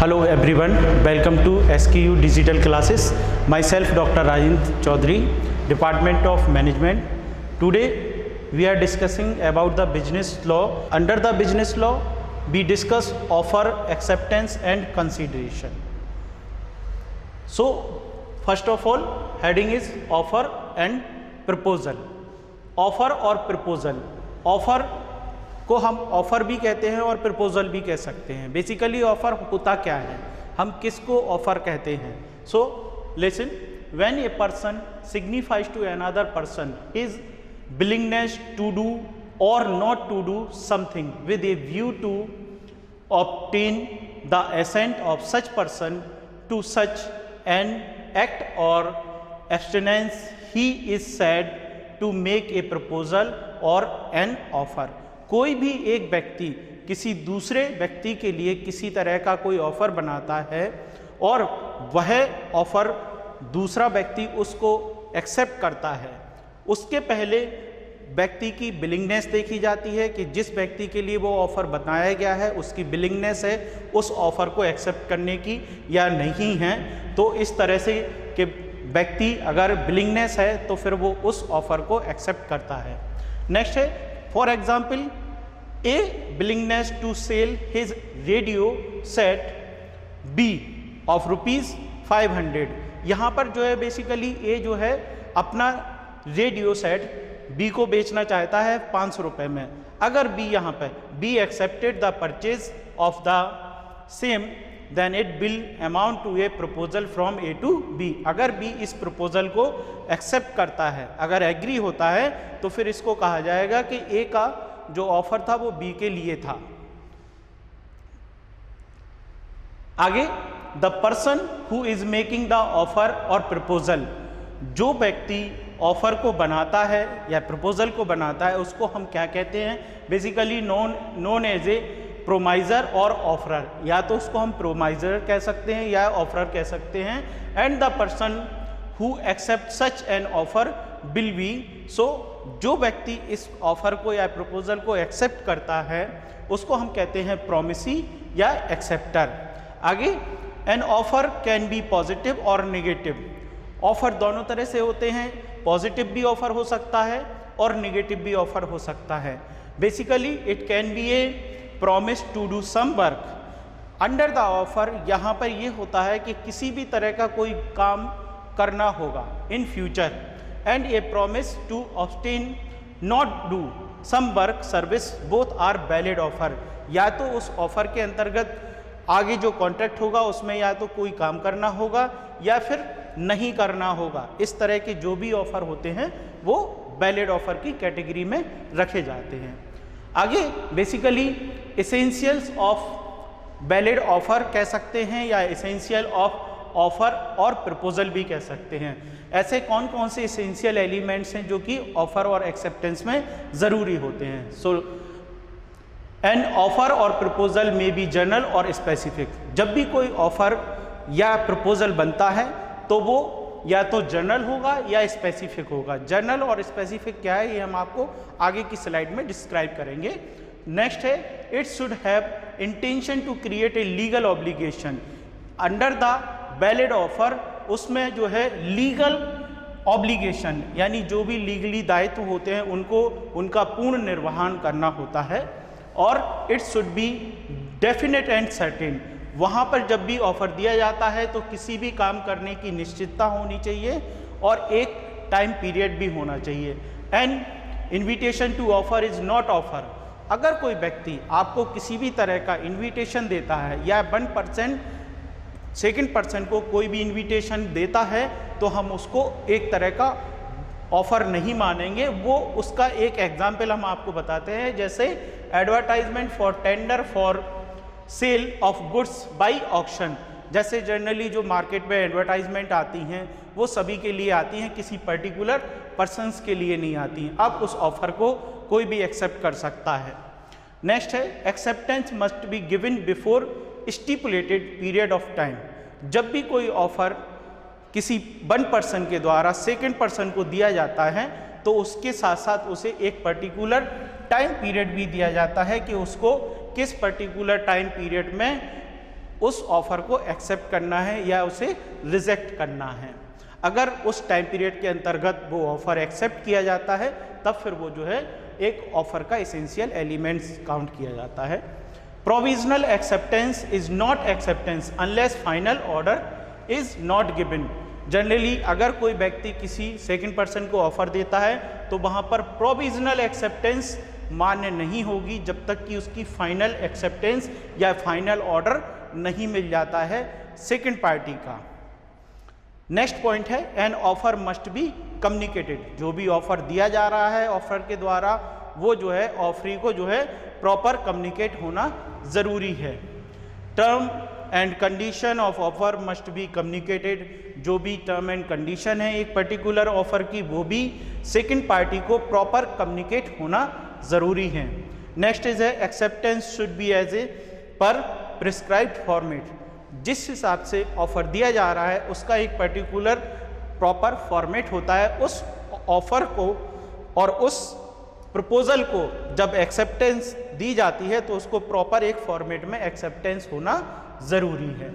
Hello everyone, welcome to SKU Digital Classes. Myself Dr. Rajendra Chaudhary, Department of Management. Today we are discussing about the business law. Under the business law, we discuss offer, acceptance and consideration. So first of all, heading is offer and proposal. Offer और proposal. Offer को हम offer भी कहते हैं और proposal भी कह सकते हैं। बेसिकली ऑफ़र होता क्या है, हम किसको ऑफ़र कहते हैं। So listen, when a person signifies to another person his willingness to do और not to do something with a view to obtain the assent of such person to such an act और abstinence, he is said to make a proposal और an offer. कोई भी एक व्यक्ति किसी दूसरे व्यक्ति के लिए किसी तरह का कोई ऑफ़र बनाता है और वह ऑफ़र दूसरा व्यक्ति उसको एक्सेप्ट करता है, उसके पहले व्यक्ति की विलिंगनेस देखी जाती है कि जिस व्यक्ति के लिए वो ऑफ़र बनाया गया है उसकी विलिंगनेस है उस ऑफ़र को एक्सेप्ट करने की या नहीं है। तो इस तरह से कि व्यक्ति अगर विलिंगनेस है तो फिर वो उस ऑफ़र को एक्सेप्ट करता है। नेक्स्ट है, for example A willingness to sell his radio set B of ₹500। यहाँ पर जो है बेसिकली ए जो है अपना रेडियो सेट बी को बेचना चाहता है 500 रुपये में। अगर बी यहाँ पे B accepted the purchase of the same then it will amount to a proposal from A to B. अगर बी इस प्रपोजल को एक्सेप्ट करता है, अगर एग्री होता है, तो फिर इसको कहा जाएगा कि ए का जो ऑफर था वो बी के लिए था। आगे, the person who is making the offer और प्रपोजल, जो व्यक्ति ऑफर को बनाता है या प्रपोजल को बनाता है उसको हम क्या कहते हैं, बेसिकली नोन एज ए प्रोमाइजर और ऑफरर। या तो उसको हम प्रोमाइजर कह सकते हैं या ऑफरर कह सकते हैं। And the person who accept such an offer will be, so जो व्यक्ति इस ऑफर को या प्रपोजल को एक्सेप्ट करता है उसको हम कहते हैं प्रोमिसी या एक्सेप्टर। आगे, an offer can be positive और नेगेटिव। ऑफर दोनों तरह से होते हैं, पॉजिटिव भी ऑफर हो सकता है और नेगेटिव भी ऑफर हो सकता है। Basically it can be a promise to do some work under the offer. यहाँ पर ये होता है कि किसी भी तरह का कोई काम करना होगा in future, and a promise to obtain not do some work service, both are valid offer. या तो उस ऑफर के अंतर्गत आगे जो कॉन्ट्रैक्ट होगा उसमें या तो कोई काम करना होगा या फिर नहीं करना होगा। इस तरह के जो भी ऑफर होते हैं वो वैलिड ऑफर की कैटेगरी में रखे जाते हैं। आगे, basically essentials of valid offer कह सकते हैं या एसेंशियल ऑफ ऑफर और प्रपोजल भी कह सकते हैं। ऐसे कौन कौन से एसेंशियल एलिमेंट्स हैं जो कि ऑफर और एक्सेप्टेंस में ज़रूरी होते हैं। सो एन ऑफर और प्रपोजल में बी जनरल और स्पेसिफिक। जब भी कोई ऑफर या प्रपोजल बनता है तो वो या तो जनरल होगा या स्पेसिफिक होगा। जनरल और स्पेसिफिक क्या है ये हम आपको आगे की स्लाइड में डिस्क्राइब करेंगे। नेक्स्ट है, it should have intention to create a legal obligation under the valid offer. उसमें जो है लीगल ऑब्लिगेशन यानी जो भी लीगली दायित्व होते हैं उनको उनका पूर्ण निर्वहन करना होता है। और it should be definite and certain. वहाँ पर जब भी ऑफर दिया जाता है तो किसी भी काम करने की निश्चितता होनी चाहिए और एक टाइम पीरियड भी होना चाहिए। And invitation to offer is not offer. अगर कोई व्यक्ति आपको किसी भी तरह का इन्विटेशन देता है या 1% सेकेंड पर्सन को कोई भी इन्विटेशन देता है तो हम उसको एक तरह का ऑफर नहीं मानेंगे। वो उसका एक एग्जाम्पल हम आपको बताते हैं, जैसे advertisement for tender for sale of goods by auction. जैसे जनरली जो मार्केट में एडवर्टाइजमेंट आती हैं वो सभी के लिए आती हैं, किसी पर्टिकुलर पर्सन्स के लिए नहीं आती हैं। अब उस ऑफर को कोई भी एक्सेप्ट कर सकता है। नेक्स्ट है, acceptance must be given before stipulated period of time. जब भी कोई ऑफर किसी वन पर्सन के द्वारा सेकेंड पर्सन को दिया जाता है तो उसके साथ साथ उसे एक पर्टिकुलर टाइम पीरियड भी दिया जाता है कि उसको किस पर्टिकुलर टाइम पीरियड में उस ऑफर को एक्सेप्ट करना है या उसे रिजेक्ट करना है। अगर उस टाइम पीरियड के अंतर्गत वो ऑफर एक्सेप्ट किया जाता है तब फिर वो जो है एक ऑफर का एसेंशियल एलिमेंट्स काउंट किया जाता है। Provisional acceptance is not acceptance unless final order is not given. Generally अगर कोई व्यक्ति किसी सेकंड पर्सन को ऑफर देता है तो वहाँ पर प्रोविजनल एक्सेप्टेंस मान्य नहीं होगी जब तक कि उसकी फाइनल एक्सेप्टेंस या फाइनल ऑर्डर नहीं मिल जाता है सेकंड पार्टी का। नेक्स्ट पॉइंट है an offer must be communicated. जो भी ऑफर दिया जा रहा है ऑफर के द्वारा वो जो है ऑफरी को जो है प्रॉपर कम्युनिकेट होना ज़रूरी है। Term and condition of offer must be communicated. जो भी टर्म एंड कंडीशन है एक पर्टिकुलर ऑफर की वो भी सेकंड पार्टी को प्रॉपर कम्युनिकेट होना ज़रूरी है। नेक्स्ट इज है acceptance should be as a per prescribed format. जिस हिसाब से ऑफर दिया जा रहा है उसका एक पर्टिकुलर प्रॉपर फॉर्मेट होता है। उस ऑफर को और उस प्रपोजल को जब एक्सेप्टेंस दी जाती है तो उसको प्रॉपर एक फॉर्मेट में एक्सेप्टेंस होना ज़रूरी है।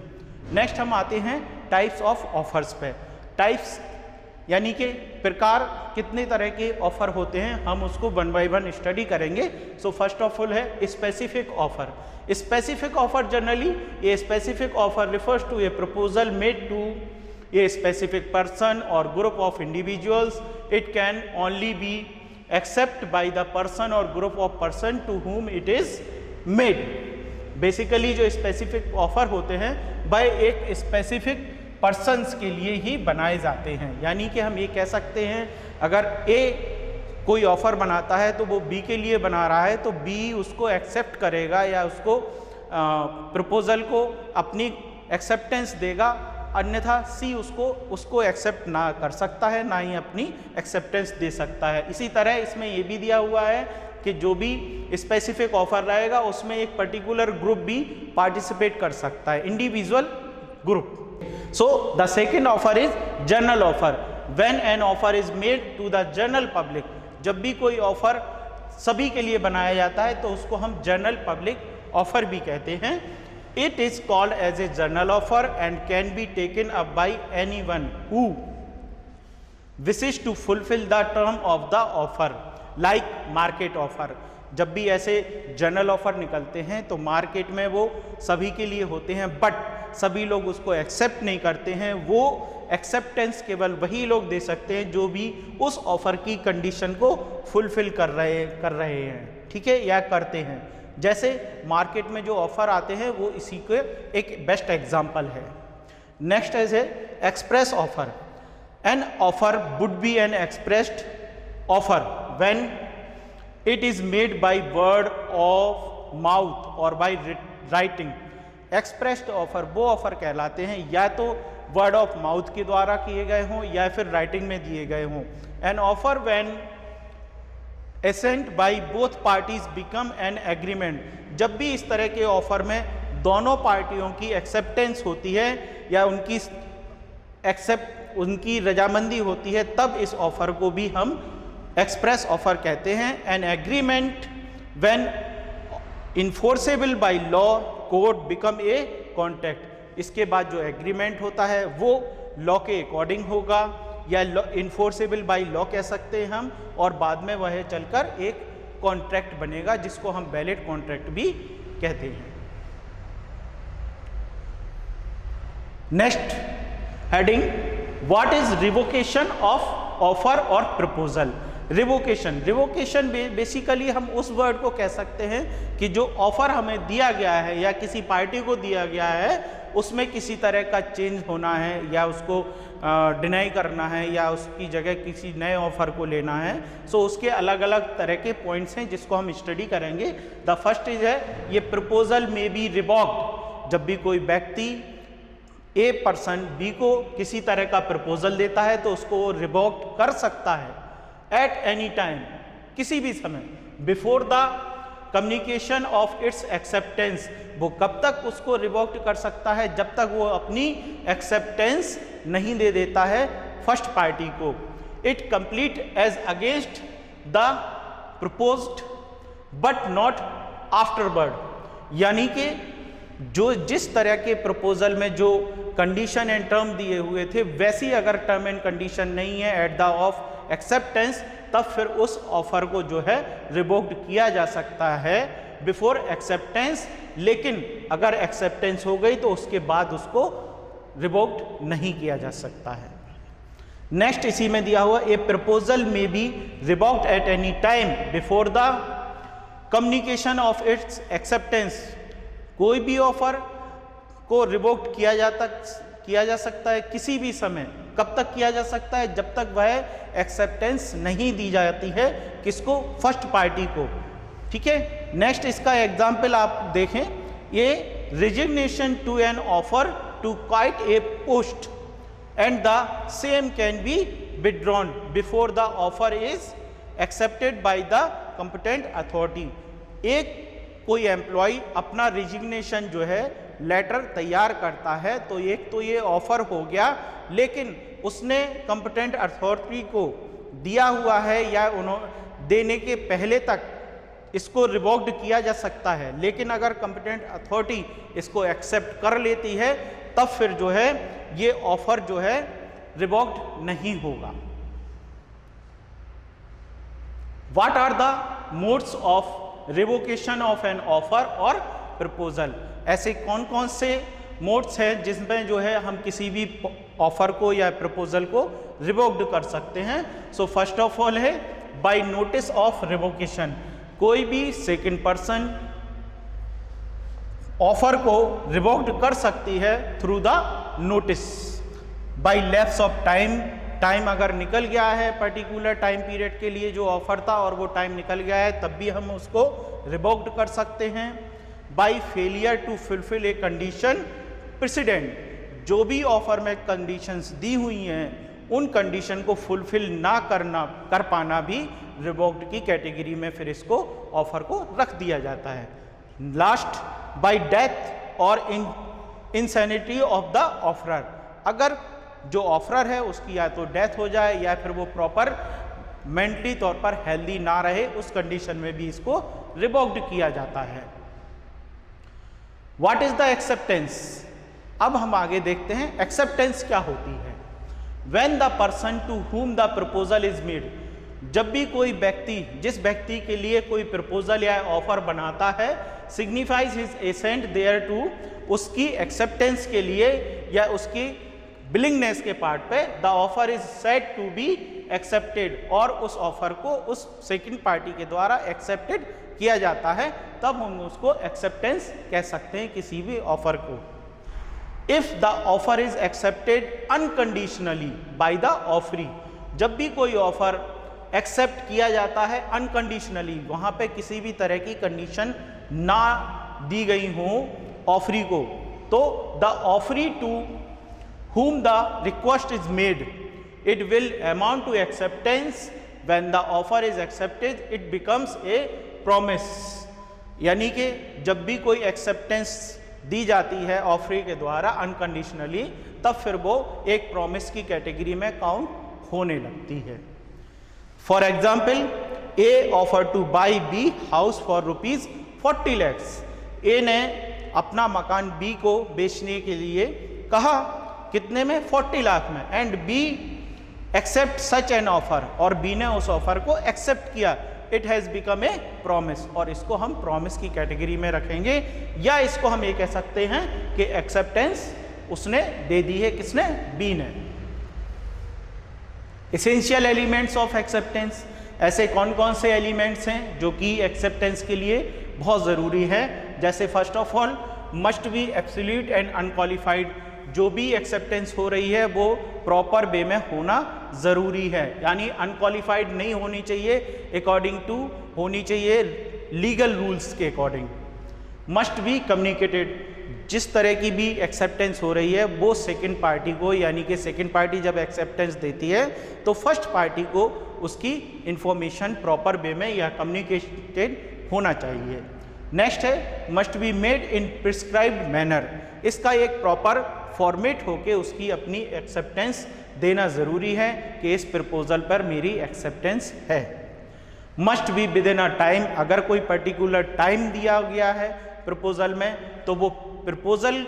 नेक्स्ट हम आते हैं टाइप्स ऑफ ऑफर्स पे। टाइप्स यानी कि प्रकार कितने तरह के ऑफर होते हैं हम उसको वन बाय वन स्टडी करेंगे। सो फर्स्ट ऑफ ऑल है specific offer. Specific offer generally a specific offer refers to a proposal made to a specific person और group of individuals. It can only be accept by the person और group of person to whom it is made. Basically जो specific offer होते हैं bye एक specific persons के लिए ही बनाए जाते हैं। यानी कि हम ये कह सकते हैं अगर ए कोई ऑफर बनाता है तो वो बी के लिए बना रहा है तो बी उसको एक्सेप्ट करेगा या उसको प्रपोजल को अपनी एक्सेप्टेंस देगा, अन्यथा सी उसको एक्सेप्ट ना कर सकता है ना ही अपनी एक्सेप्टेंस दे सकता है। इसी तरह इसमें ये भी दिया हुआ है कि जो भी स्पेसिफिक ऑफर रहेगा उसमें एक पर्टिकुलर ग्रुप भी पार्टिसिपेट कर सकता है, individual group. So the second offer is general offer. When an offer is made to the general public, जब भी कोई ऑफर सभी के लिए बनाया जाता है तो उसको हम जनरल पब्लिक ऑफर भी कहते हैं। It is called as a general offer and can be taken up by anyone who wishes to fulfill the term of the offer, like market offer. जब भी ऐसे जनरल ऑफर निकलते हैं तो market में वो सभी के लिए होते हैं बट सभी लोग उसको एक्सेप्ट नहीं करते हैं। वो एक्सेप्टेंस केवल वही लोग दे सकते हैं जो भी उस ऑफर की कंडीशन को फुलफिल कर रहे हैं, ठीक है, या करते हैं। जैसे मार्केट में जो ऑफर आते हैं वो इसी के एक बेस्ट एग्जाम्पल है। नेक्स्ट है express offer. An offer would be an expressed offer when it is made by word of mouth और बाय राइटिंग। एक्सप्रेस्ड ऑफर वो ऑफर कहलाते हैं या तो वर्ड ऑफ माउथ के द्वारा किए गए हों या फिर राइटिंग में दिए गए हों। An offer when assent by both parties become an agreement. जब भी इस तरह के ऑफर में दोनों पार्टियों की एक्सेप्टेंस होती है या उनकी रजामंदी होती है तब इस ऑफर को भी हम एक्सप्रेस ऑफर कहते हैं। An agreement when enforceable by law code become a contract. इसके बाद जो एग्रीमेंट होता है वो लॉ के अकॉर्डिंग होगा या इन्फोर्सेबल बाय लॉ कह सकते हैं हम, और बाद में वह चलकर एक कॉन्ट्रैक्ट बनेगा जिसको हम वैलिड कॉन्ट्रैक्ट भी कहते हैं। Next heading what is revocation of offer और प्रपोजल। रिवोकेशन बेसिकली हम उस वर्ड को कह सकते हैं कि जो ऑफर हमें दिया गया है या किसी पार्टी को दिया गया है उसमें किसी तरह का चेंज होना है या उसको डिनाई करना है या उसकी जगह किसी नए ऑफर को लेना है। सो उसके अलग अलग तरह के पॉइंट्स हैं जिसको हम स्टडी करेंगे। द फर्स्ट इज है ये प्रपोजल में बी रिवोक्ड। जब भी कोई व्यक्ति ए पर्सन बी को किसी तरह का प्रपोजल देता है तो उसको रिवोक्ड कर सकता है एट एनी टाइम, किसी भी समय, before the communication of its acceptance. वो कब तक उसको रिवोक्ड कर सकता है? जब तक वो अपनी एक्सेप्टेंस नहीं दे देता है फर्स्ट पार्टी को। It complete as against the proposed but not afterward. यानी कि जो जिस तरह के प्रपोजल में जो कंडीशन एंड टर्म दिए हुए थे वैसी अगर टर्म एंड कंडीशन नहीं है एट द ऑफ एक्सेप्टेंस, तब फिर उस ऑफर को जो है रिवोक्ड किया जा सकता है बिफोर एक्सेप्टेंस। लेकिन अगर एक्सेप्टेंस हो गई तो उसके बाद उसको रिवोक्ड नहीं किया जा सकता है। नेक्स्ट इसी में दिया हुआ, A proposal may be revoked at any time before the communication of its acceptance. कोई भी ऑफर को रिवोक्ड किया जा सकता है किसी भी समय। कब तक किया जा सकता है? जब तक वह एक्सेप्टेंस नहीं दी जाती है, किसको? फर्स्ट पार्टी को। ठीक है। नेक्स्ट इसका एग्जाम्पल आप देखें, ये resignation to an offer to quit a post and the same can be withdrawn before the offer is accepted by the competent authority. एक कोई एम्प्लॉय अपना रिजिग्नेशन जो है लेटर तैयार करता है, तो एक तो ये ऑफर हो गया, लेकिन उसने कंपिटेंट अथॉरिटी को दिया हुआ है या उन्होंने देने के पहले तक इसको रिवोक्ड किया जा सकता है। लेकिन अगर कंपिटेंट अथॉरिटी इसको एक्सेप्ट कर लेती है, तब फिर जो है ये ऑफर जो है रिवोक्ड नहीं होगा। What are the modes of revocation of an offer और प्रपोजल? ऐसे कौन कौन से मोड्स हैं जिसमें जो है हम किसी भी ऑफर को या प्रपोजल को रिवोक्ड कर सकते हैं? सो फर्स्ट ऑफ ऑल है बाय नोटिस ऑफ रिवोकेशन। कोई भी सेकंड पर्सन ऑफर को रिवोक्ड कर सकती है through the notice. By lapse of time, time अगर निकल गया है पर्टिकुलर टाइम पीरियड के लिए जो ऑफर था और वो टाइम निकल गया है, तब भी हम उसको रिवोक्ड कर सकते हैं। By failure to fulfil a condition precedent, जो भी ऑफर में कंडीशंस दी हुई हैं उन कंडीशन को फुलफिल ना कर पाना भी रिवोक्ड की कैटेगरी में फिर इसको ऑफर को रख दिया जाता है। लास्ट, बाय डेथ और इंसैनिटी ऑफ द ऑफरर, अगर जो ऑफरर है उसकी या तो डेथ हो जाए या फिर वो प्रॉपर मेंटली तौर पर हेल्दी ना रहे, उस कंडीशन में भी इसको रिवोक्ड किया जाता है। What is the acceptance? अब हम आगे देखते हैं एक्सेप्टेंस क्या होती है। When the person to whom the proposal is made, जब भी कोई व्यक्ति, जिस व्यक्ति के लिए कोई प्रपोजल या ऑफर बनाता है, signifies his assent there to, उसकी एक्सेप्टेंस के लिए या उसकी विलिंगनेस के पार्ट पे the offer is said to be accepted, और उस ऑफर को उस सेकंड पार्टी के द्वारा एक्सेप्टेड किया जाता है, तब हम उसको एक्सेप्टेंस कह सकते हैं किसी भी ऑफर को। If the offer is accepted unconditionally by the offeree, जब भी कोई ऑफर एक्सेप्ट किया जाता है अनकंडीशनली, वहां पे किसी भी तरह की कंडीशन ना दी गई हो ऑफरी को, तो the offeree to whom the request is made, it will amount to acceptance. When the offer is accepted, it becomes a promise. यानी कि जब भी कोई एक्सेप्टेंस दी जाती है ऑफरी के द्वारा अनकंडीशनली, तब फिर वो एक प्रॉमिस की कैटेगरी में काउंट होने लगती है। For example, A offer to buy B house for ₹40 lakhs। A ने अपना मकान बी को बेचने के लिए कहा, कितने में? 40 लाख में। And B accept such an offer, और बी ने उस ऑफर को एक्सेप्ट किया। It has become a promise, और इसको हम प्रॉमिस की कैटेगरी में रखेंगे, या इसको हम ये कह सकते हैं कि एक्सेप्टेंस उसने दे दी है, किसने? बी ने। एसेंशियल एलिमेंट्स ऑफ एक्सेप्टेंस, ऐसे कौन कौन से एलिमेंट्स हैं जो कि एक्सेप्टेंस के लिए बहुत ज़रूरी है? जैसे first of all must be absolute and unqualified, जो भी एक्सेप्टेंस हो रही है वो प्रॉपर वे में होना ज़रूरी है, यानी अनक्वालिफाइड नहीं होनी चाहिए, अकॉर्डिंग टू होनी चाहिए लीगल रूल्स के अकॉर्डिंग। मस्ट बी कम्युनिकेटेड, जिस तरह की भी एक्सेप्टेंस हो रही है वो सेकंड पार्टी को, यानी कि सेकंड पार्टी जब एक्सेप्टेंस देती है तो फर्स्ट पार्टी को उसकी इंफॉर्मेशन प्रॉपर वे में या कम्युनिकेटेड होना चाहिए। नेक्स्ट है must be made in prescribed manner, इसका एक प्रॉपर फॉर्मेट होके उसकी अपनी एक्सेप्टेंस देना ज़रूरी है कि इस प्रपोजल पर मेरी एक्सेप्टेंस है। Must be with in a time, अगर कोई पर्टिकुलर टाइम दिया गया है प्रपोजल में तो वो प्रपोजल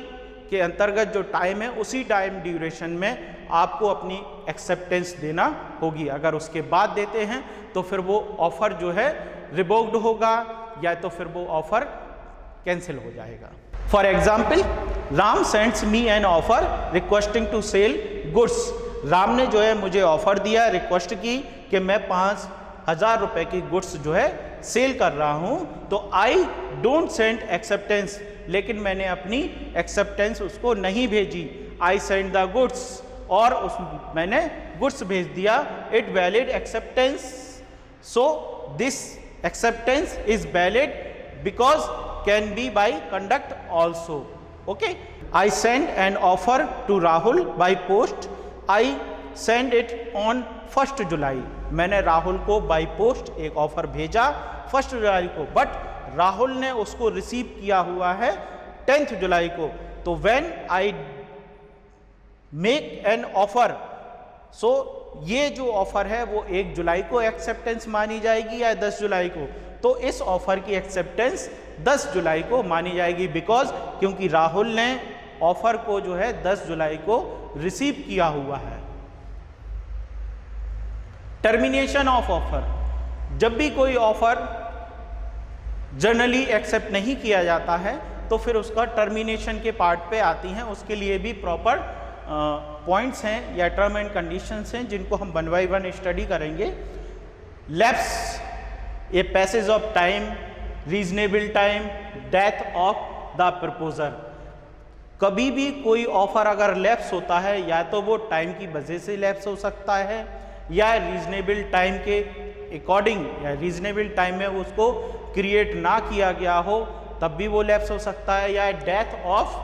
के अंतर्गत जो टाइम है उसी टाइम ड्यूरेशन में आपको अपनी एक्सेप्टेंस देना होगी। अगर उसके बाद देते हैं तो फिर वो ऑफर जो है रिवोक्ड होगा या तो फिर वो ऑफर कैंसिल हो जाएगा। For example, Ram sends me an offer requesting to sell goods. Ram ने जो है मुझे ऑफर दिया, रिक्वेस्ट की कि मैं 5,000 रुपए की गुड्स जो है सेल कर रहा हूं, तो आई डोंट सेंड एक्सेप्टेंस, लेकिन मैंने अपनी एक्सेप्टेंस उसको नहीं भेजी। आई सेंड द गुड्स, और मैंने गुड्स भेज दिया। It valid acceptance, so this acceptance is valid because can be by conduct also. Okay, I send an offer to Rahul by post, I send it on 1 July. मैंने राहुल को by post एक offer भेजा 1 जुलाई को, but Rahul ने उसको receive किया हुआ है 10 जुलाई को। तो when I make an offer, so ये जो ऑफर है वो 1 जुलाई को एक्सेप्टेंस मानी जाएगी या 10 जुलाई को? तो इस ऑफर की एक्सेप्टेंस 10 जुलाई को मानी जाएगी, बिकॉज क्योंकि राहुल ने ऑफर को जो है 10 जुलाई को रिसीव किया हुआ है। टर्मिनेशन ऑफ ऑफर, जब भी कोई ऑफर जनरली एक्सेप्ट नहीं किया जाता है तो फिर उसका टर्मिनेशन के पार्ट पे आती हैं, उसके लिए भी प्रॉपर पॉइंट्स हैं या टर्म एंड कंडीशंस हैं जिनको हम 1 बाय 1 स्टडी करेंगे। Lapse, a passage of time, reasonable time, death of the proposer. कभी भी कोई ऑफर अगर लैप्स होता है या तो वो टाइम की वजह से लैप्स हो सकता है या रीजनेबल टाइम के अकॉर्डिंग या रीजनेबल टाइम में उसको क्रिएट ना किया गया हो तब भी वो लैप्स हो सकता है, या डेथ ऑफ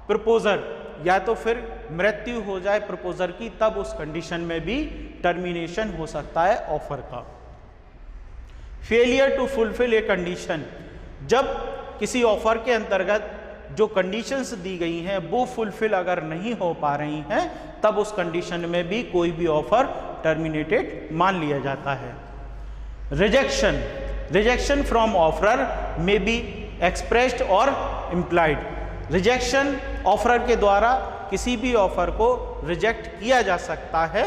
प्रपोजर, या तो फिर मृत्यु हो जाए प्रपोजर की, तब उस कंडीशन में भी टर्मिनेशन हो सकता है ऑफर का। Failure to fulfil a condition, जब किसी ऑफर के अंतर्गत जो कंडीशंस दी गई हैं वो फुलफिल अगर नहीं हो पा रही हैं तब उस कंडीशन में भी कोई भी ऑफर टर्मिनेटेड मान लिया जाता है। Rejection, rejection from offeror may be expressed और इम्प्लाइड। रिजेक्शन ऑफरर के द्वारा किसी भी ऑफर को रिजेक्ट किया जा सकता है,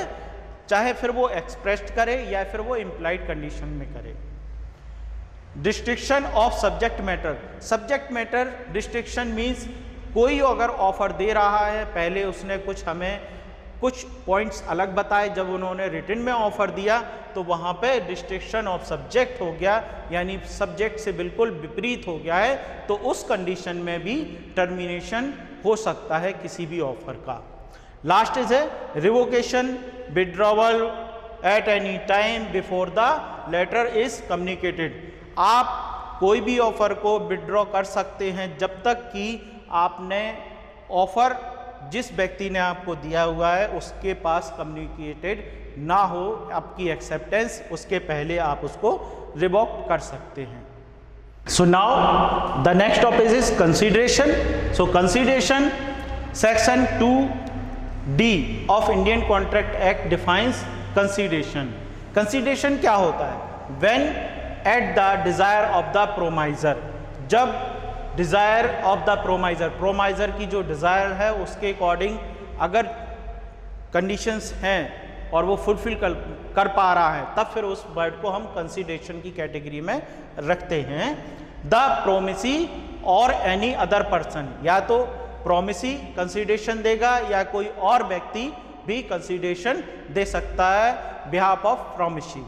चाहे फिर वो एक्सप्रेस्ड करे या फिर वो इम्प्लाइड कंडीशन में करे। Destruction of subject matter, subject matter destruction means कोई अगर ऑफर दे रहा है, पहले उसने हमें कुछ पॉइंट्स अलग बताए, जब उन्होंने रिटन में ऑफर दिया तो वहाँ पे डिस्ट्रिक्शन ऑफ सब्जेक्ट हो गया, यानी सब्जेक्ट से बिल्कुल विपरीत हो गया है, तो उस कंडीशन में भी टर्मिनेशन हो सकता है किसी भी ऑफर का। लास्ट इज है revocation, withdrawal at any time before the letter is communicated. आप कोई भी ऑफर को विड्रॉ कर सकते हैं जब तक कि आपने ऑफर जिस व्यक्ति ने आपको दिया हुआ है उसके पास कम्युनिकेटेड ना हो आपकी एक्सेप्टेंस, उसके पहले आप उसको रिवोक कर सकते हैं। So now the next topic is consideration. So consideration, section 2D of Indian contract act defines consideration. Consideration क्या होता है? When at the desire of the promisor, जब desire of the promisor, promisor की जो Dzire है उसके according अगर conditions हैं और वो फुलफिल कर पा रहा है तब फिर उस वर्ड को हम कंसीडरेशन की कैटेगरी में रखते हैं। द प्रोमिसी और एनी अदर पर्सन, या तो प्रोमिसी कंसीडरेशन देगा या कोई और व्यक्ति भी कंसीडरेशन दे सकता है behalf of promisee.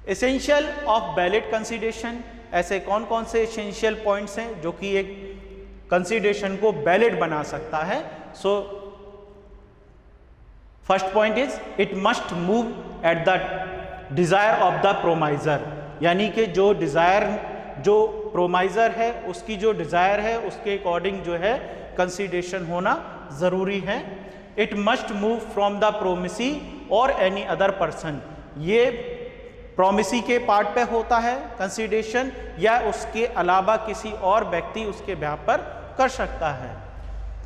Essential of valid consideration, ऐसे कौन कौन से एसेंशियल पॉइंट्स हैं जो कि एक कंसीडरेशन को वैलिड बना सकता है? So first point is it must move at the desire of the promisor, यानी कि जो डिजायर, जो प्रोमाइजर है उसकी जो डिजायर है उसके अकॉर्डिंग जो है कंसीडरेशन होना जरूरी है। It must move from the promisee और एनी अदर पर्सन, ये प्रोमिसी के पार्ट पे होता है कंसीडरेशन या उसके अलावा किसी और व्यक्ति उसके बिहाफ पर कर सकता है।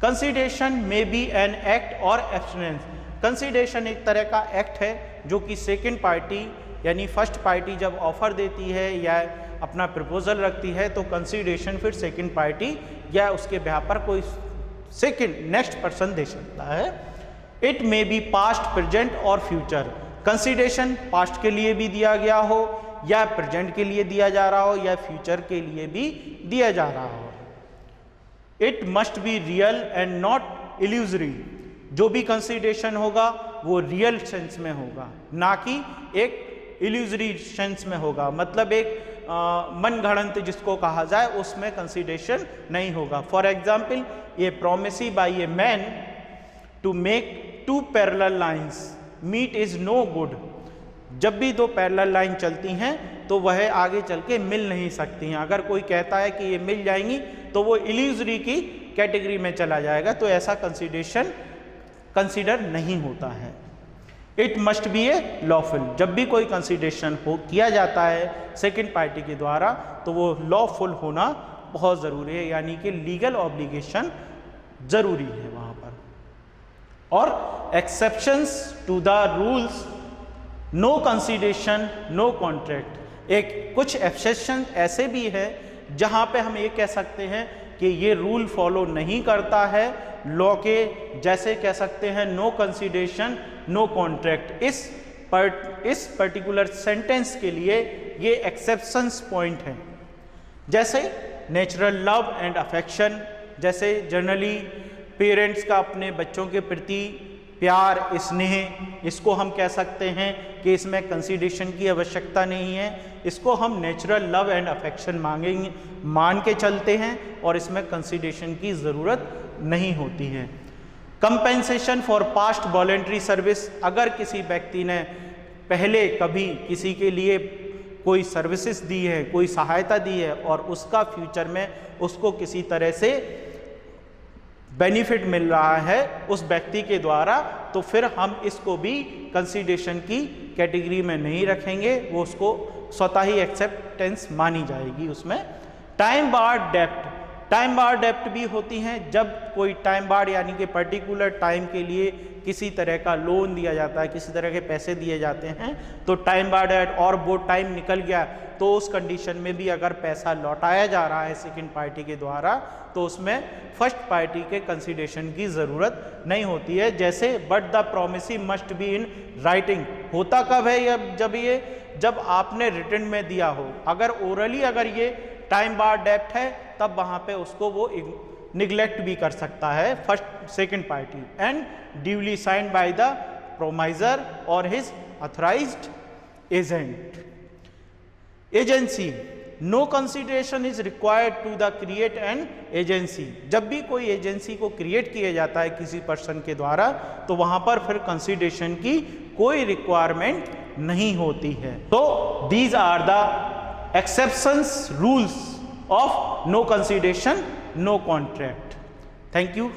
Consideration may be N act और एब्सटेंस, कंसीडरेशन एक तरह का एक्ट है जो कि सेकंड पार्टी यानी फर्स्ट पार्टी जब ऑफर देती है या अपना प्रपोजल रखती है तो कंसीडरेशन फिर सेकंड पार्टी या उसके बिहाफ पर कोई सेकंड नेक्स्ट पर्सन दे सकता है। It may be past, present और फ्यूचर। कंसीडरेशन पास्ट के लिए भी दिया गया हो या प्रेजेंट के लिए दिया जा रहा हो या फ्यूचर के लिए भी दिया जा रहा हो। It must be real and not illusory. जो भी कंसीडरेशन होगा वो रियल सेंस में होगा, ना कि एक इल्यूजरी सेंस में होगा, मतलब एक मन घड़ंत जिसको कहा जाए उसमें कंसीडरेशन नहीं होगा। फॉर एग्जाम्पल, ये promise by a man to make 2 parallel lines meet is no good. जब भी 2 पैरेलल लाइन चलती हैं तो वह आगे चल के मिल नहीं सकती हैं। अगर कोई कहता है कि ये मिल जाएंगी तो वो इल्यूजरी की कैटेगरी में चला जाएगा, तो ऐसा कंसीडरेशन कंसीडर नहीं होता है। It must be A lawful. जब भी कोई कंसीडरेशन हो किया जाता है सेकंड पार्टी के द्वारा तो वो लॉफुल होना बहुत ज़रूरी है, यानी कि लीगल ऑब्लिगेशन ज़रूरी है वहाँ पर। और exceptions to the rules, no consideration no contract. एक कुछ एक्सेप्शन ऐसे भी है जहाँ पे हम ये कह सकते हैं कि ये रूल फॉलो नहीं करता है लॉ के, जैसे कह सकते हैं नो कंसीडरेशन नो कॉन्ट्रैक्ट। इस पर्टिकुलर सेंटेंस के लिए ये एक्सेप्शंस पॉइंट हैं, जैसे नेचुरल लव एंड अफेक्शन। जैसे जनरली पेरेंट्स का अपने बच्चों के प्रति प्यार, स्नेह, इसको हम कह सकते हैं कि इसमें कंसीडरेशन की आवश्यकता नहीं है। इसको हम नेचुरल लव एंड अफेक्शन मान के चलते हैं और इसमें कंसीडरेशन की ज़रूरत नहीं होती है। Compensation for past voluntary service. अगर किसी व्यक्ति ने पहले कभी किसी के लिए कोई सर्विसेज दी है, कोई सहायता दी है और उसका फ्यूचर में उसको किसी तरह से बेनिफिट मिल रहा है उस व्यक्ति के द्वारा, तो फिर हम इसको भी कंसीडरेशन की कैटेगरी में नहीं रखेंगे, वो उसको स्वतः ही एक्सेप्टेंस मानी जाएगी उसमें। टाइम बार्ड डेप्ट। टाइम बार्ड डेप्ट भी होती हैं जब कोई टाइम बार्ड यानी कि पर्टिकुलर टाइम के लिए किसी तरह का लोन दिया जाता है, किसी तरह के पैसे दिए जाते हैं, तो टाइम बार्ड डेप्ट और वो टाइम निकल गया तो उस कंडीशन में भी अगर पैसा लौटाया जा रहा है सेकंड पार्टी के द्वारा तो उसमें फर्स्ट पार्टी के कंसीडरेशन की ज़रूरत नहीं होती है। जैसे but the promisee must be in writing. होता कब है? जब आपने रिटन में दिया हो। अगर ओरली अगर ये टाइम बार डेप्ट है तब वहाँ पे उसको वो निगलेक्ट भी कर सकता है first second party. And duly signed by the promisor और his authorised agent. Agency. No consideration is required to the create an agency. जब भी कोई एजेंसी को क्रिएट किया जाता है किसी पर्सन के द्वारा तो वहां पर फिर कंसीडरेशन की कोई रिक्वायरमेंट नहीं होती है। तो these are the exceptions rules of no consideration no contract. Thank you.